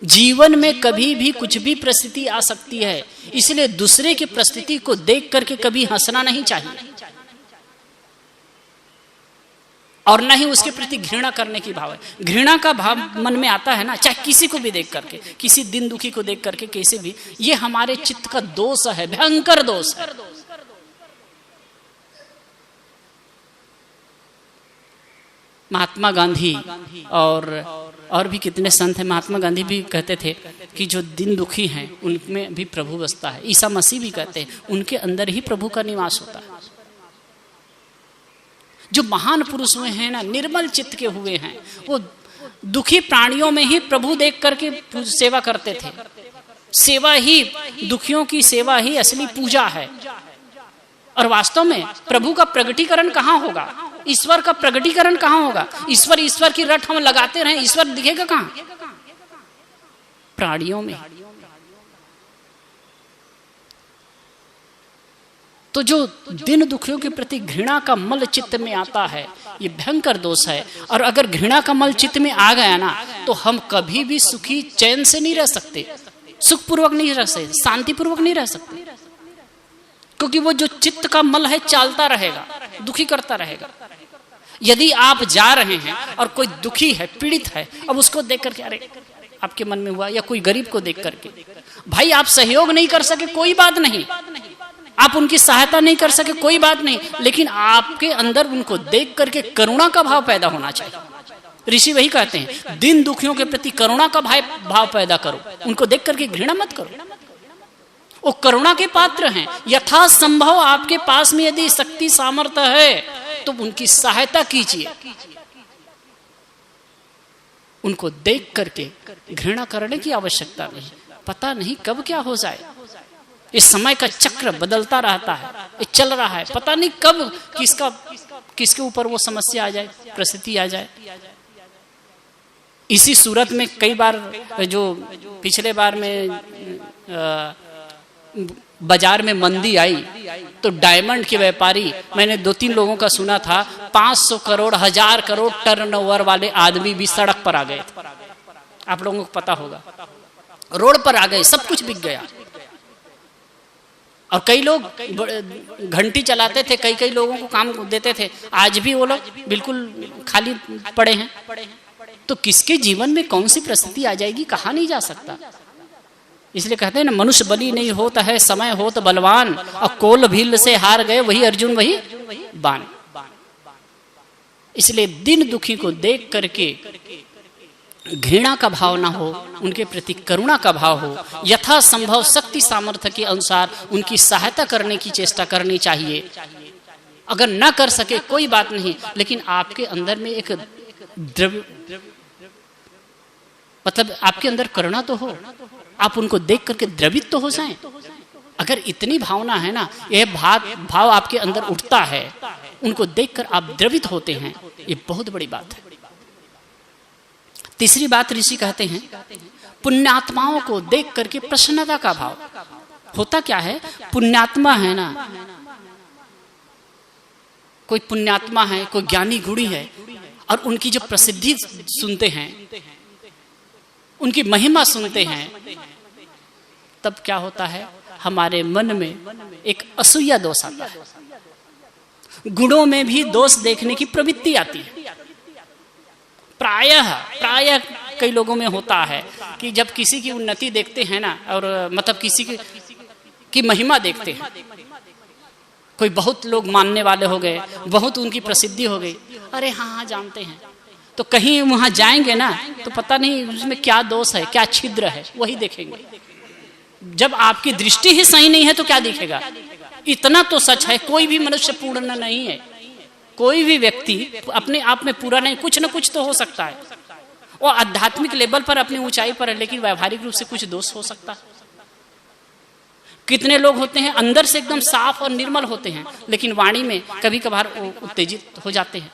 जीवन में कभी भी कुछ भी परिस्थिति आ सकती है, इसलिए दूसरे की परिस्थिति को देख करके कभी हंसना नहीं चाहिए और न ही उसके प्रति घृणा करने की भाव है। घृणा का भाव मन में आता है ना, चाहे किसी को भी देख करके, किसी दिन दुखी को देख करके, कैसे भी, ये हमारे चित्त का दोष है, भयंकर दोष है। महात्मा गांधी और भी कितने संत हैं, महात्मा गांधी भी कहते थे कि जो दिन दुखी हैं उनमें भी प्रभु बसता है। ईसा मसीह भी कहते हैं उनके अंदर ही प्रभु का निवास होता है। जो महान पुरुष हुए हैं ना, निर्मल चित्त के हुए हैं, वो दुखी प्राणियों में ही प्रभु देख करके सेवा करते थे। सेवा ही, दुखियों की सेवा ही असली पूजा है। और वास्तव में प्रभु का प्रगटीकरण कहाँ होगा? ईश्वर का प्रगटीकरण कहाँ होगा? ईश्वर की रट हम लगाते रहे, ईश्वर दिखेगा कहाँ? प्राणियों में। तो जो दिन दुखियों के प्रति घृणा का मल चित्त में आता है, ये भयंकर दोष है। और अगर घृणा का मल चित्त में आ गया ना, तो हम कभी भी सुखी चैन से नहीं रह सकते, सुखपूर्वक नहीं रह सकते, शांतिपूर्वक नहीं रह सकते, क्योंकि वो जो चित्त का मल है चालता रहेगा, दुखी करता रहेगा। यदि आप जा रहे हैं और कोई दुखी है, पीड़ित है, अब उसको देख करके अरे आपके मन में हुआ, या कोई गरीब को देख करके, भाई आप सहयोग नहीं कर सके कोई बात नहीं, आप उनकी सहायता नहीं कर सके कोई बात नहीं, लेकिन आपके अंदर उनको देख करके करुणा का भाव पैदा होना चाहिए। ऋषि वही कहते हैं, दिन दुखियों के प्रति करुणा का भाव पैदा करो, उनको देख करके घृणा मत करो। वो करुणा के पात्र हैं। यथा संभव आपके पास में यदि शक्ति सामर्थ्य है तो उनकी सहायता कीजिए। उनको देख करके घृणा करने की आवश्यकता नहीं। पता नहीं कब क्या हो जाए, इस समय का चक्र बदलता रहता है, ये चल रहा है, पता नहीं कब किसके ऊपर वो समस्या आ जाए, परिस्थिति आ जाए। इसी सूरत में कई बार, जो पिछले बार में बाजार में मंदी आई तो डायमंड के व्यापारी, मैंने 2-3 लोगों का सुना था, 500 करोड़ 1000 करोड़ टर्नओवर वाले आदमी भी सड़क पर आ गए थे। आप लोगों को पता होगा, रोड पर आ गए, सब कुछ बिक गया। और कई लोग घंटी चलाते थे, कई लोगों को काम देते थे, आज भी वो लोग बिल्कुल खाली पड़े हैं। तो किसके जीवन में कौन सी परिस्थिति आ जाएगी, कहा नहीं जा सकता। इसलिए कहते हैं ना, मनुष्य बली नहीं होता है, समय हो तो बलवान, और कोल भील से हार गए वही अर्जुन वही बाण। इसलिए दिन दुखी को देख करके घृणा का भाव ना हो, उनके प्रति करुणा का भाव हो, यथा संभव शक्ति सामर्थ्य के अनुसार उनकी सहायता करने की चेष्टा करनी चाहिए। अगर ना कर सके कोई बात नहीं, लेकिन आपके अंदर में एक द्रव्य, मतलब आपके अंदर करुणा तो हो, आप उनको देख करके द्रवित तो हो जाएं। अगर इतनी भावना है ना, यह भाव आपके अंदर उठता है, उनको देखकर आप द्रवित होते हैं, ये बहुत बड़ी बात है। तीसरी बात ऋषि कहते हैं, पुण्यात्माओं को देख करके प्रसन्नता का भाव। होता क्या है, पुण्यात्मा है ना, कोई पुण्यात्मा है, कोई ज्ञानी गुणी है, और उनकी जो प्रसिद्धि सुनते हैं, उनकी महिमा सुनते हैं, तब क्या होता है, हमारे मन में एक असूया दोष आता है। गुणों में भी दोष देखने की प्रवृत्ति आती है। प्रायः कई लोगों में होता है कि जब किसी की उन्नति देखते हैं ना, और मतलब किसी की महिमा देखते हैं, कोई बहुत लोग मानने वाले हो गए, बहुत उनकी प्रसिद्धि हो गई, अरे हाँ जानते हैं, तो कहीं वहां जाएंगे ना तो पता नहीं उसमें क्या दोष है, क्या छिद्र है, वही देखेंगे। जब आपकी दृष्टि ही सही नहीं है तो क्या दिखेगा। इतना तो सच है, कोई भी मनुष्य पूर्ण नहीं है, कोई भी व्यक्ति अपने आप में पूरा नहीं, कुछ ना कुछ तो हो सकता है। वो आध्यात्मिक लेवल पर अपनी ऊंचाई पर है, लेकिन व्यवहारिक रूप से कुछ दोष हो सकता है। कितने लोग होते हैं अंदर से एकदम साफ और निर्मल होते हैं, लेकिन वाणी में कभी कभार उत्तेजित हो जाते हैं।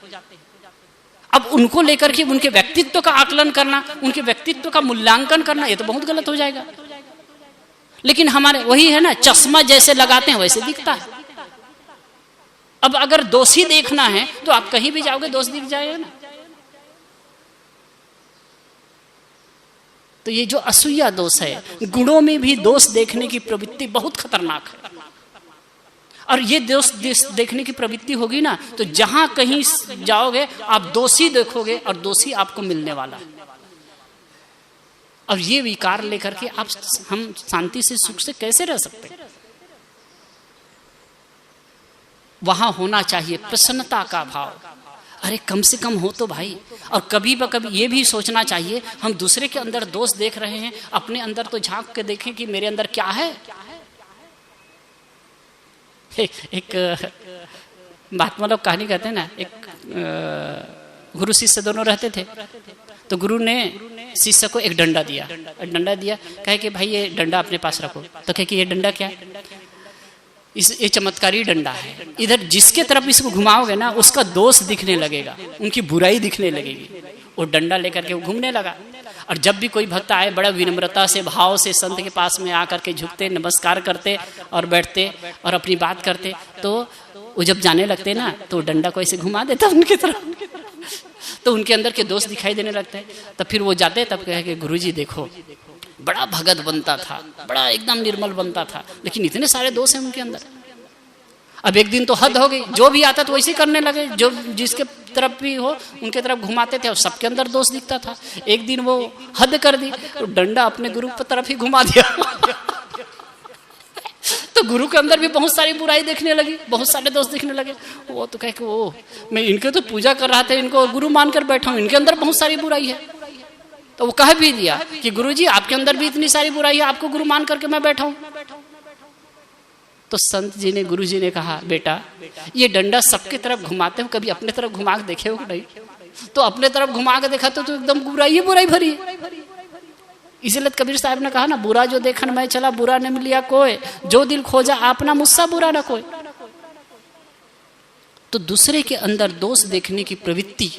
अब उनको लेकर के उनके व्यक्तित्व का आकलन करना, उनके व्यक्तित्व का मूल्यांकन करना, ये तो बहुत गलत हो जाएगा। लेकिन हमारे वही है ना, चश्मा जैसे लगाते हैं वैसे दिखता है। अब अगर दोषी देखना है तो आप कहीं भी जाओगे दोष दिख जाएगा ना। तो ये जो असूया दोष है, गुणों में भी दोष देखने की प्रवृत्ति बहुत खतरनाक है। और ये दोष देखने की प्रवृत्ति होगी ना, तो जहां कहीं जाओगे आप दोषी देखोगे और दोषी आपको मिलने वाला है। और ये विकार लेकर के हम शांति से सुख से कैसे रह सकते हैं? वहां होना चाहिए प्रसन्नता का भाव। अरे कम से कम हो तो भाई। और कभी कभी ये भी सोचना चाहिए, हम दूसरे के अंदर दोष देख रहे हैं, अपने अंदर तो झांक के देखें कि मेरे अंदर क्या है। एक महात्मा लोग कहानी कहते हैं ना, एक गुरु शिष्य दोनों रहते थे। तो गुरु ने शिष्य को एक डंडा दिया, कहे कि भाई ये डंडा अपने पास रखो। तो कहे कि ये डंडा क्या है? ये चमत्कारी डंडा है, इधर जिसके तरफ इसको घुमाओगे ना उसका दोष दिखने लगेगा, उनकी बुराई दिखने लगेगी। वो डंडा लेकर के वो घूमने लगा। और जब भी कोई भक्त आए, बड़ा विनम्रता से भाव से संत के पास में आकर के झुकते, नमस्कार करते और बैठते और अपनी बात करते। तो वो जब जाने लगते ना तो डंडा को ऐसे घुमा देता उनकी तरफ, तो उनके अंदर के दोष दिखाई देने लगते हैं। तब फिर वो जाते, तब कहे कि गुरुजी देखो, बड़ा भगत बनता था, बड़ा एकदम निर्मल बनता था, लेकिन इतने सारे दोष हैं उनके अंदर। अब एक दिन तो हद हो गई, जो भी आता तो वैसे करने लगे, जो जिसके तरफ भी हो उनके तरफ घुमाते थे और सबके अंदर दोष दिखता था। एक दिन वो हद कर दी, तो डंडा अपने गुरु की तरफ ही घुमा दिया। तो गुरु के अंदर भी बहुत सारी बुराई देखने लगी, बहुत सारे दोष दिखने लगे। वो तो कहे कि वो मैं इनके तो पूजा कर रहा था, इनको गुरु मानकर बैठा हूं, इनके अंदर बहुत सारी बुराई है। तो वो कह भी दिया कि गुरुजी आपके अंदर भी इतनी सारी बुराई है, आपको गुरु मान करके मैं बैठा हूं। तो संत जी ने, गुरु जी ने कहा, बेटा ये डंडा सबके तरफ घुमाते हो, कभी अपने तरफ घुमा के देखे हो नहीं? तो अपने तरफ घुमा के देखा तो एकदम बुराई भरी है। इसीलिए कबीर साहब ने कहा ना, बुरा जो देखन मैं चला, बुरा न मिलिया कोई, जो दिल खोजा आपना मुझसा बुरा ना कोई। तो दूसरे के अंदर दोष देखने की प्रवृत्ति,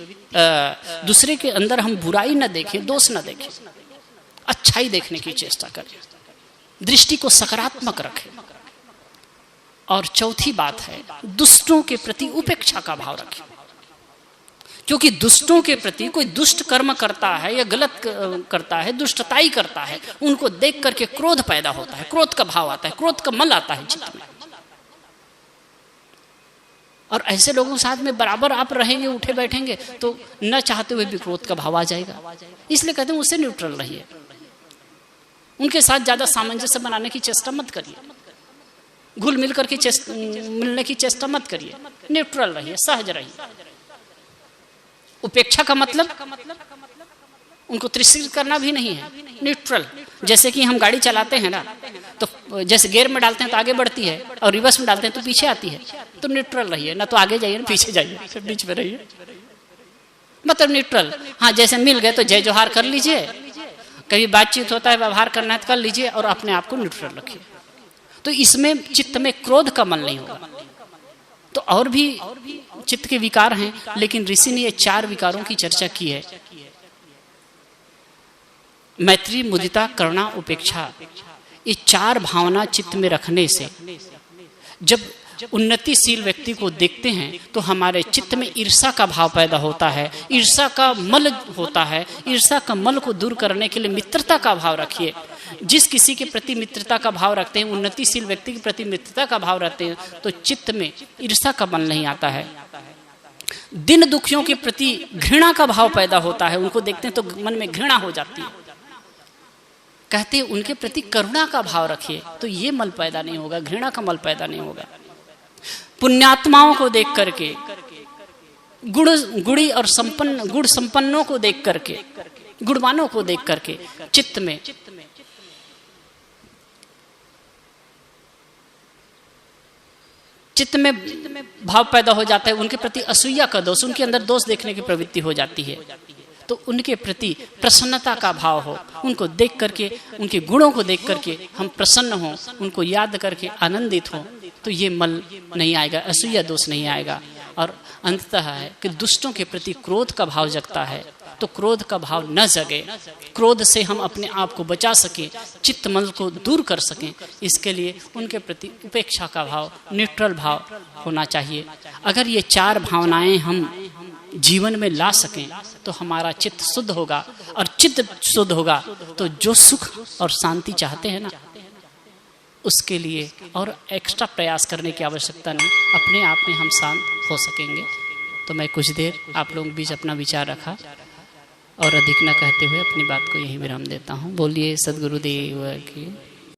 दूसरे के अंदर हम बुराई न देखें, दोष न देखें, अच्छाई देखने की चेष्टा करें, दृष्टि को सकारात्मक रखें। और चौथी बात है, दुष्टों के प्रति उपेक्षा का भाव रखें। क्योंकि दुष्टों के प्रति कोई दुष्ट कर्म करता है या गलत करता है, दुष्टताई करता है, उनको देख करके क्रोध पैदा होता है, क्रोध का भाव आता है, क्रोध का मल आता है चित्त में। और ऐसे लोगों के साथ में बराबर आप रहेंगे, उठे बैठेंगे, तो न चाहते हुए भी क्रोध का भाव आ जाएगा। इसलिए कहते हैं उससे न्यूट्रल रहिए, उनके साथ ज्यादा सामंजस्य बनाने की चेष्टा मत करिए, घुल मिल करके मिलने की चेष्टा मत करिए, न्यूट्रल रहिए, सहज रहिए। उपेक्षा का मतलब उनको तिरस्कृत करना भी नहीं है, न्यूट्रल। जैसे कि हम गाड़ी चलाते हैं ना, तो जैसे गियर में डालते हैं तो आगे बढ़ती है और रिवर्स में डालते हैं तो पीछे आती है। तो न्यूट्रल रहिए, ना तो आगे जाइए ना पीछे जाइए, बीच में रहिए, मतलब न्यूट्रल। हाँ, जैसे मिल गए तो जय जोहार कर लीजिए, कभी बातचीत होता है, व्यवहार करना है तो कर लीजिए, और अपने आप को न्यूट्रल रखिए। तो इसमें चित्त में क्रोध का मन नहीं होगा। तो और भी चित्त के विकार हैं, लेकिन ऋषि ने ये 4 विकारों की चर्चा की है। मैत्री, मुदिता, करुणा, उपेक्षा, ये 4 भावना चित्त में रखने से जब उन्नतिशील व्यक्ति को देखते हैं तो हमारे चित्त में ईर्ष्या का भाव पैदा होता है, ईर्ष्या का मल होता है। ईर्ष्या का मल को दूर करने के लिए मित्रता का भाव रखिए। जिस किसी के प्रति मित्रता का भाव रखते हैं, उन्नतिशील व्यक्ति के प्रति मित्रता का भाव रखते हैं, तो चित्त में ईर्ष्या का मल नहीं आता है। दिन दुखियों के प्रति घृणा का भाव पैदा होता है, उनको देखते हैं तो मन में घृणा हो जाती है। कहते हैं उनके प्रति करुणा का भाव रखिए, तो ये मल पैदा नहीं होगा, घृणा का मल पैदा नहीं होगा। पुण्यात्माओं को देख करके, गुणी और संपन्न, गुण संपन्नों को देख करके, गुणवानों को देख करके चित्त में भाव पैदा हो जाता है। उनके प्रति असूया का दोष, उनके अंदर दोष देखने की प्रवृत्ति हो जाती है। तो उनके प्रति प्रसन्नता का भाव हो, उनको देख करके, उनके गुणों को देख करके हम प्रसन्न हों, उनको याद करके आनंदित हों, तो ये मल नहीं आएगा, असूया दोष नहीं आएगा। और अंततः है कि दुष्टों के प्रति क्रोध का भाव जगता है, तो क्रोध का भाव न जगे, क्रोध से हम अपने आप को बचा सकें, चित्त मल को दूर कर सकें, इसके लिए उनके प्रति उपेक्षा का भाव, न्यूट्रल भाव होना चाहिए। अगर ये 4 भावनाएं हम जीवन में ला सकें तो हमारा चित्त शुद्ध होगा, और चित्त शुद्ध होगा तो जो सुख और शांति चाहते हैं ना, उसके लिए और एक्स्ट्रा प्रयास करने की आवश्यकता नहीं, अपने आप में हम शांत हो सकेंगे। तो मैं कुछ देर आप लोगों के बीच अपना विचार रखा और अधिक न कहते हुए अपनी बात को यहीं विराम देता हूँ। बोलिए सद्गुरुदेव की।